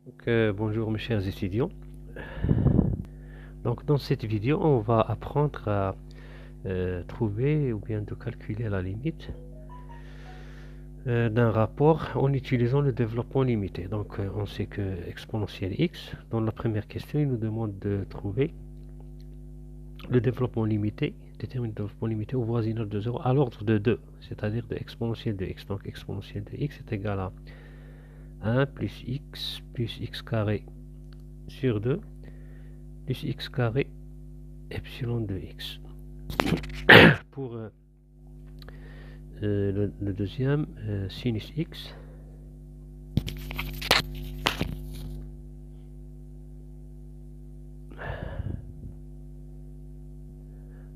Bonjour mes chers étudiants. Donc dans cette vidéo, on va apprendre à trouver ou bien de calculer la limite d'un rapport en utilisant le développement limité. Donc on sait que exponentielle x, dans la première question, il nous demande de trouver le développement limité, déterminer le développement limité au voisinage de 0 à l'ordre de 2, c'est-à-dire de exponentielle de x. Donc exponentielle de x est égal à 1 plus x carré sur 2 plus x carré epsilon de x. Pour le deuxième, sinus x.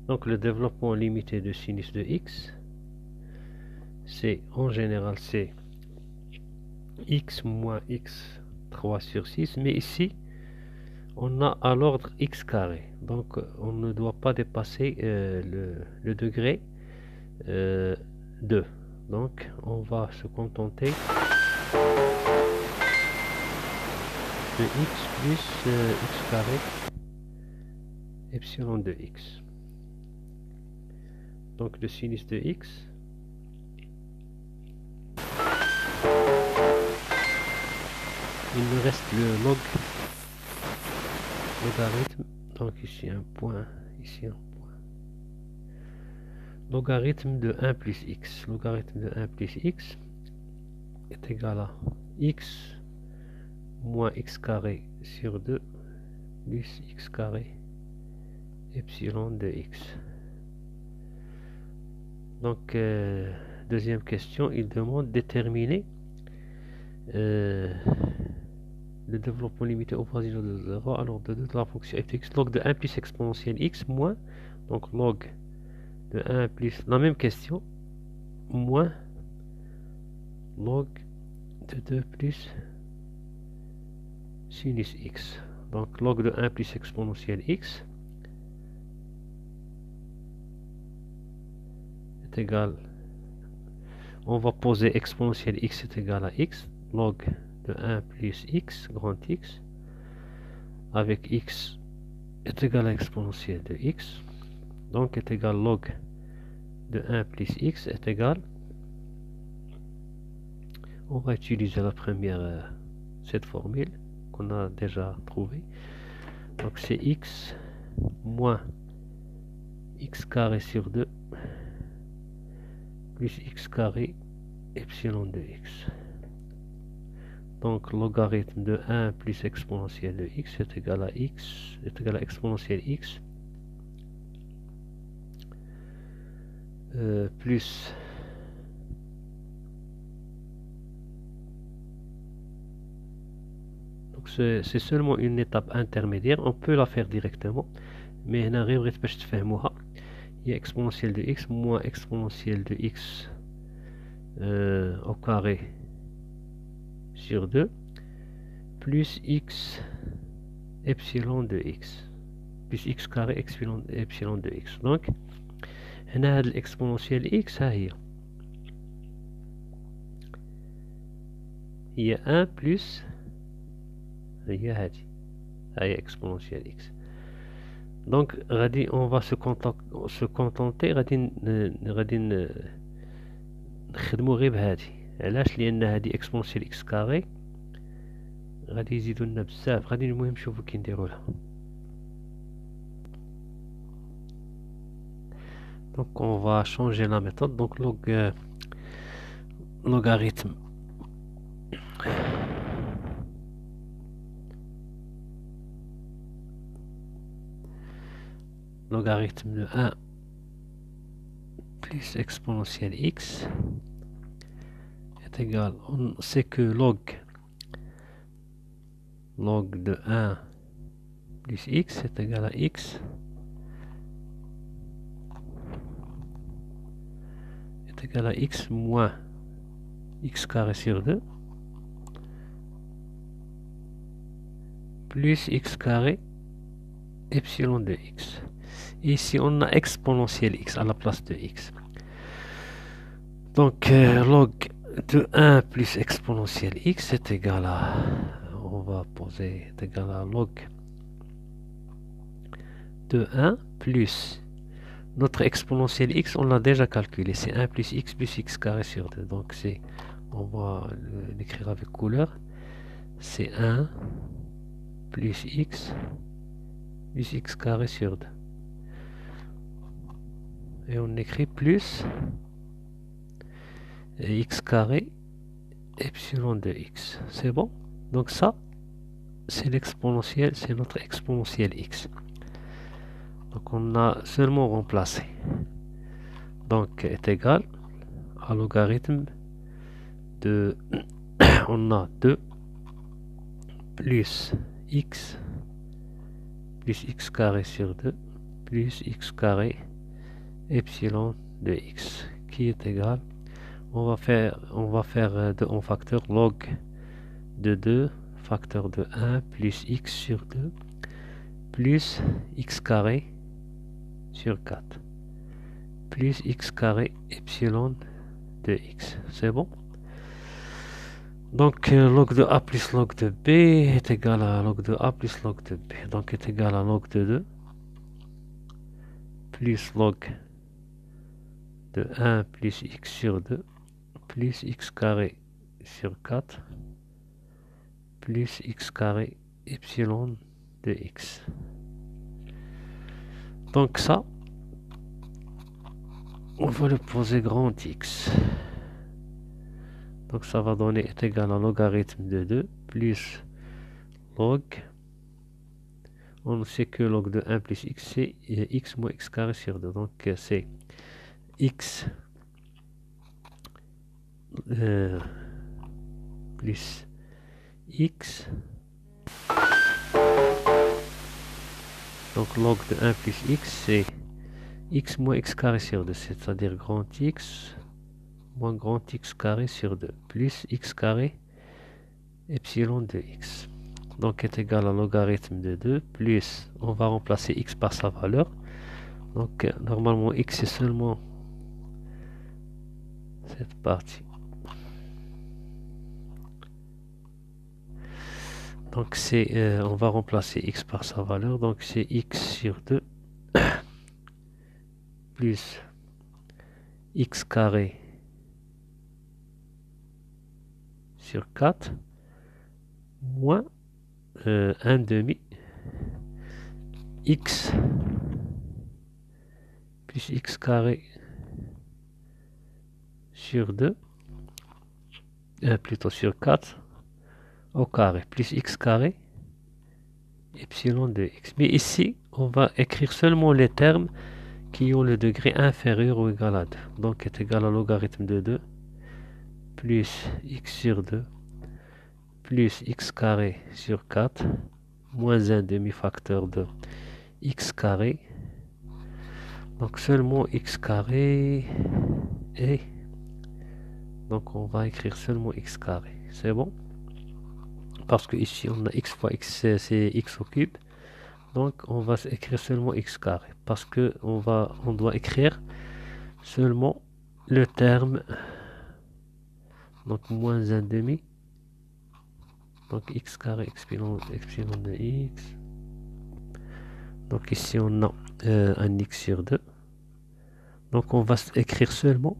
Donc le développement limité de sinus de x, c'est en général c'est x moins x 3 sur 6, mais ici on a à l'ordre x carré, donc on ne doit pas dépasser le degré 2. Donc on va se contenter de x plus x carré epsilon de x. Donc le sinus de x il me reste le logarithme, donc ici un point, ici un point, logarithme de 1 plus x. Logarithme de 1 plus x est égal à x moins x carré sur 2 plus x carré epsilon de x. Donc deuxième question, il demande de déterminer le développement limité au voisinage de 0 à l'ordre de 2 de la fonction f(x), log de 1 plus exponentielle x moins, donc log de 1 plus, la même question, moins log de 2 plus sinus x. Donc log de 1 plus exponentielle x est égal, on va poser exponentielle x est égal à x, log de 1 plus x, grand X, avec x est égal à exponentielle de x, donc est égal log de 1 plus x est égal, on va utiliser la première, cette formule qu'on a déjà trouvée, donc c'est x moins x carré sur 2 plus x carré epsilon de x. Donc logarithme de 1 plus exponentielle de x est égal à x est égal à exponentielle x plus donc c'est seulement une étape intermédiaire, on peut la faire directement, mais هنا غير بغيت باش تفهموها هي exponentielle de x moins exponentielle de x au carré sur 2 plus x epsilon de x plus x carré epsilon de x. Donc هنا هاد الاكسبوننسيال x ها هي 1 plus هي هادي هاي exponentielle x. Donc غادي on va se contenter غادي نخدمو غير بهادي. علاش؟ لان هادي exponentielle x carré غادي يزيدو لنا بزاف، غادي المهم نشوفو كي نديرولها. Donc on va changer la méthode, donc logarithme logarithme de 1 plus exponentielle x est égal, on sait que log de 1 plus x est égal à x est égal à x moins x carré sur 2 plus x carré epsilon de x. Et ici on a exponentielle x à la place de x. Donc log de 1 plus exponentielle x est égal à, on va va poser est égal à log de 1 plus notre exponentielle x, on l'a déjà calculé, c'est 1 plus x carré sur 2. Donc c'est, on va l'écrire avec couleur, c'est 1 plus x carré sur 2. Et on écrit plus x carré epsilon de x. C'est bon? Donc ça, c'est l'exponentielle, c'est notre exponentielle x. Donc on a seulement remplacé. Donc est égal à logarithme de on a 2 plus x carré sur 2 plus x carré epsilon de x qui est égal, on va faire 2 en facteur log de 2 facteur de 1 plus x sur 2 plus x carré sur 4 plus x carré epsilon de x. C'est bon? Donc log de a plus log de b est égal à log de a plus log de b. Donc est égal à log de 2 plus log de 1 plus x sur 2 plus x carré sur 4 plus x carré epsilon de x. Donc ça, on va le poser grand X. Donc ça va donner est égal à logarithme de 2 plus log. On sait que log de 1 plus x, c'est x moins x carré sur 2. Donc c'est x plus x. Donc log de 1 plus x, c'est x moins x carré sur 2, c'est-à-dire grand X moins grand X carré sur 2, plus x carré epsilon de x. Donc est égal à logarithme de 2, plus, on va remplacer x par sa valeur. Donc normalement x c'est seulement cette partie. Donc c'est, on va remplacer x par sa valeur, donc c'est x sur 2 plus x carré sur 4 moins 1 demi x plus x carré sur 2 plutôt sur 4 au carré plus x carré epsilon de x. Mais ici on va écrire seulement les termes qui ont le degré inférieur ou égal à 2. Donc est égal à logarithme de 2 plus x sur 2 plus x carré sur 4 moins un demi-facteur de x carré. Donc seulement x carré et donc on va écrire seulement x carré. C'est bon? Parce que ici on a x fois x, c'est x au cube. Donc on va écrire seulement x carré. Parce que on doit écrire seulement le terme. Donc moins un demi. Donc x carré epsilon de x. Donc ici on a un x sur 2. Donc on va écrire seulement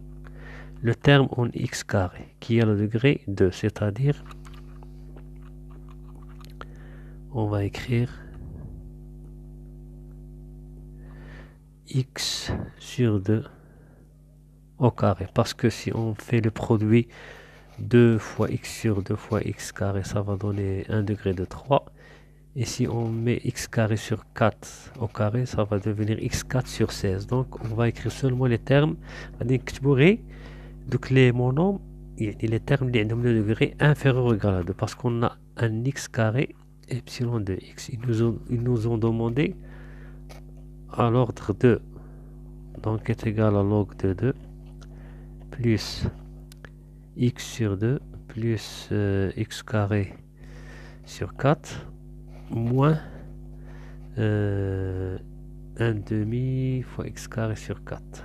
le terme en x carré qui a le degré 2. C'est-à-dire on va écrire x sur 2 au carré. Parce que si on fait le produit 2 fois x sur 2 fois x carré, ça va donner un degré de 3. Et si on met x carré sur 4 au carré, ça va devenir x4 sur 16. Donc on va écrire seulement les termes. Donc les monomes, les termes qui ont le degré inférieur ou égal à 2. Parce qu'on a un x carré epsilon de x. Ils nous ont demandé à l'ordre 2. Donc est égal à log de 2 plus x sur 2 plus x carré sur 4 moins 1 demi fois x carré sur 4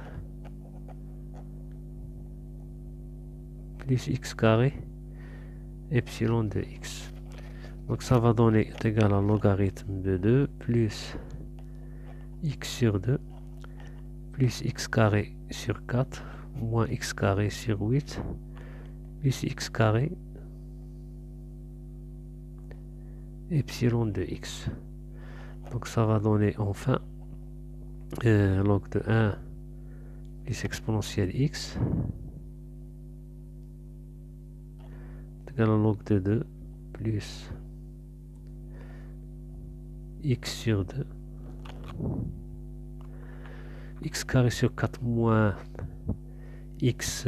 plus x carré epsilon de x. Donc ça va donner est égal à logarithme de 2 plus x sur 2 plus x carré sur 4 moins x carré sur 8 plus x carré epsilon de x. Donc ça va donner enfin log de 1 plus exponentielle x est égal à log de 2 plus x sur 2 x carré sur 4 moins x,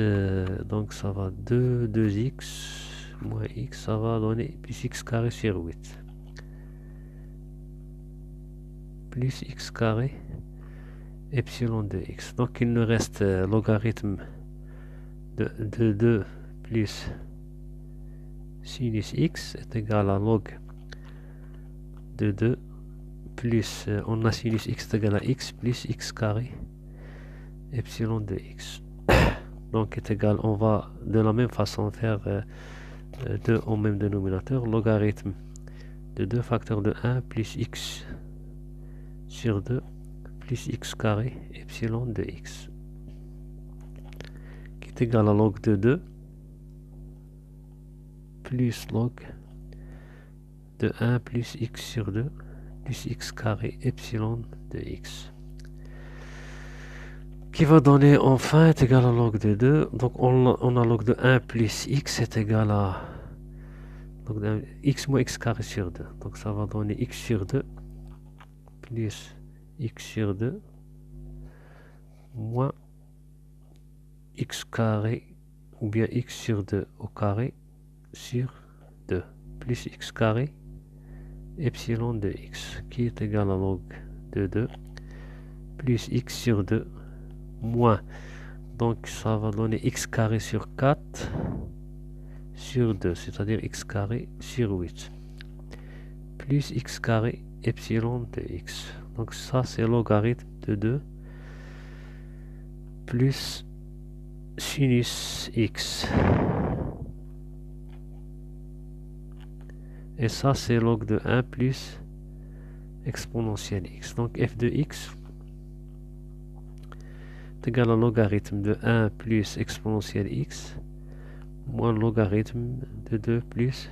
donc ça va 2x moins x, ça va donner plus x carré sur 8 plus x carré epsilon de x. Donc il nous reste logarithme de 2 plus sinus x est égal à log de 2 plus, on a sinus x est égal à x plus x carré epsilon de x. Donc est égal, on va de la même façon faire 2 au même dénominateur, logarithme de 2 facteurs de 1 plus x sur 2 plus x carré epsilon de x qui est égal à log de 2 plus log de 1 plus x sur 2 plus x carré epsilon de x qui va donner enfin est égal à log de 2. Donc on a log de 1 plus x est égal à log de 1, x moins x carré sur 2. Donc ça va donner x sur 2 plus x sur 2 moins x carré ou bien x sur 2 au carré sur 2 plus x carré epsilon de x qui est égal à log de 2 plus x sur 2 moins, donc ça va donner x carré sur 4 sur 2, c'est-à-dire x carré sur 8 plus x carré epsilon de x. Donc ça c'est logarithme de 2 plus sinus x. Et ça c'est log de 1 plus exponentielle x. Donc f de x est égal à logarithme de 1 plus exponentielle x moins logarithme de 2 plus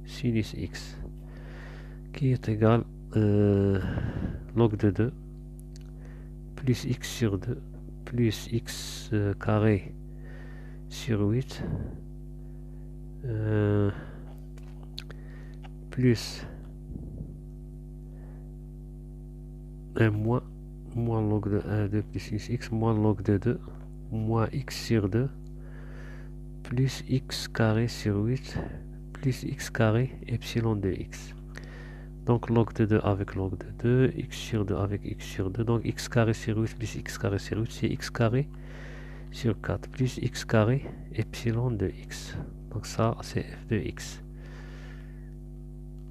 sinus x qui est égal log de 2 plus x sur 2 plus x carré sur 8 plus un moins log de 1 2 plus x moins log de 2 moins x sur 2 plus x carré sur 8 plus x carré epsilon de x. Donc log de 2 avec log de 2, x sur 2 avec x sur 2, donc x carré sur 8 plus x carré sur 8 c'est x carré sur 4 plus x carré epsilon de x. Donc ça c'est f de x.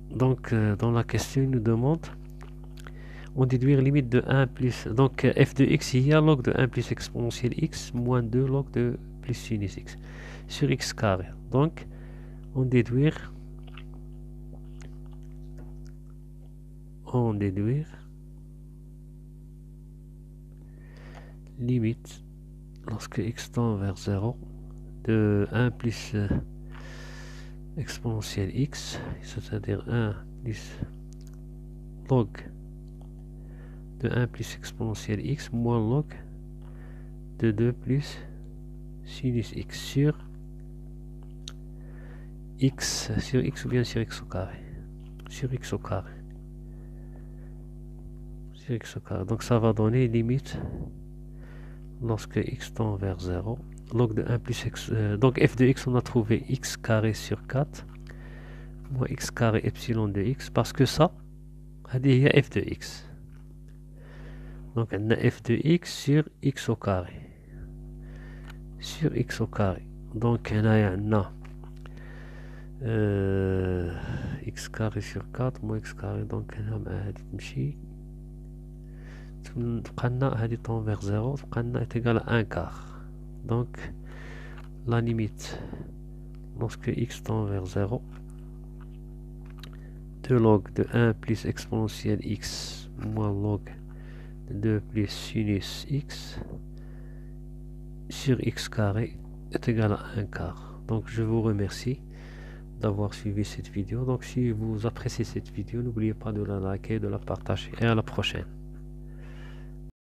Donc dans la question il nous demande on déduire limite de 1 plus, donc f de x il y a log de 1 plus exponentielle x moins 2 log de plus sinus x sur x carré. Donc on déduire limite lorsque x tend vers 0 de 1 plus exponentielle x, c'est-à-dire 1 plus log de 1 plus exponentielle x moins log de 2 plus sinus x sur x ou bien sur x au carré, sur x au carré, sur x au carré. Donc ça va donner limite lorsque x tend vers 0 log de 1 plus x, donc f de x on a trouvé x carré sur 4 moins x carré epsilon de x parce que ça il y a f de x. Donc on a f de x sur x au carré. Sur x au carré. Donc on a x carré sur 4 moins x carré. Donc on a هذه تمشي تبقى لنا هذه tend vers 0 تبقى لنا est égal à 1 quart. Donc la limite lorsque x tend vers 0 2 log de 1 plus exponentielle x moins log de 2 plus sinus x sur x carré est égal à 1 quart. Donc je vous remercie d'avoir suivi cette vidéo. Donc si vous appréciez cette vidéo, n'oubliez pas de la liker, de la partager et à la prochaine.